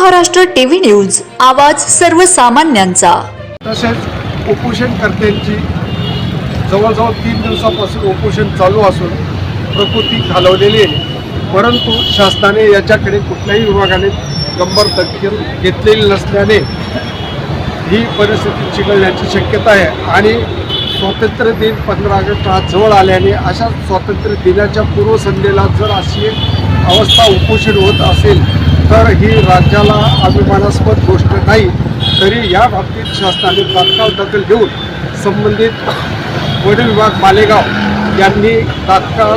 Maharashtra TV news, आवाज सर्वसामान्यांचा। तसेच उपोषणकर्त्यांची जवळजवळ 3 दिवसापासून उपोषण चालू असून प्रकृती खालवलेली आहे, परंतु शासनाने याच्याकडे कुठल्याही विभागाने गंभीर दखल घेतलेली नसल्याने ही परिस्थिती चिघळण्याची शक्यता आहे। आणि स्वातंत्र्य दिन 15 ऑगस्ट हा जवळ आल्याने अशा स्वातंत्र्य दिनाच्या पूर्वसंध्येला जर अशी एक अवस्था उपोषण होत असेल तर ही राज्याला अभिमानास्पद गोष्ट नाही। तरी या बाबतीत शासनाने तात्काळ दखल घेऊन संबंधित वन विभाग मालेगाव यांनी तात्काळ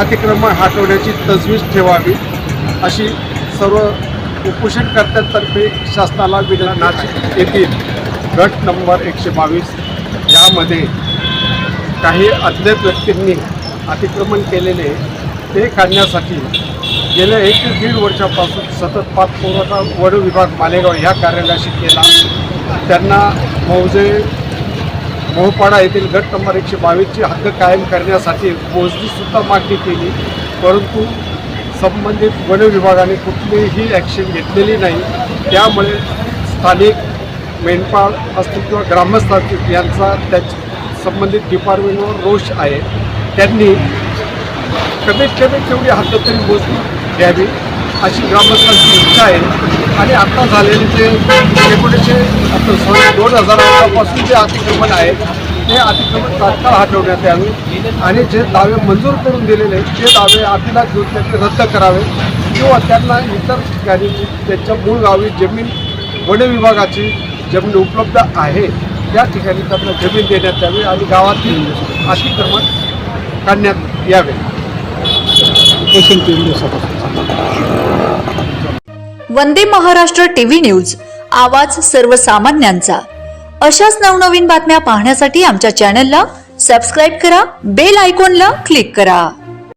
अतिक्रमण हटवण्याची तजवीज ठेवावी अशी सर्व उपोषणकर्त्यांतर्फे शासनाला विनंती येतील। गट नंबर 122 यामध्ये काही अज्ञात व्यक्तींनी अतिक्रमण केलेले ते काढण्यासाठी गेल्या 1 ते 1.5 वर्षापासून सतत पाठपुरावा वन विभाग मालेगाव ह्या कार्यालयाशी केला। त्यांना मोहपाडा येथील गट नंबर 122ची हद्द कायम करण्यासाठी मोजणीसुद्धा मागणी केली, परंतु संबंधित वन विभागाने कुठलीही ॲक्शन घेतलेली नाही। त्यामुळे स्थानिक मेंढपाळ असतील किंवा ग्रामस्थ असतील यांचा संबंधित डिपार्टमेंटवर रोष आहे। त्यांनी कमीत कमी तेवढी हद्द तरी मोजणी घ्यावी अशी ग्रामस्थांची इच्छा आहे। आणि आता झालेले जे 2018 पासून जे अतिक्रमण आहे ते अतिक्रमण तात्काळ हटवण्यात यावे आणि जे दावे मंजूर करून दिलेले ते दावे अपिलात घेऊन त्यांचे रद्द करावे किंवा त्यांना इतर ठिकाणी त्यांच्या मूळ गावी जमीन वन विभागाची जमीन उपलब्ध आहे त्या ठिकाणी त्यांना जमीन देण्यात यावी आणि गावातील अतिक्रमण काढण्यात यावे। वंदे महाराष्ट्र टीव्ही न्यूज, आवाज सर्वसामान्यांचा। अशाच नवनवीन बातम्या पाहण्यासाठी आमच्या चॅनलला सबस्क्राईब करा, बेल आयकॉनला क्लिक करा।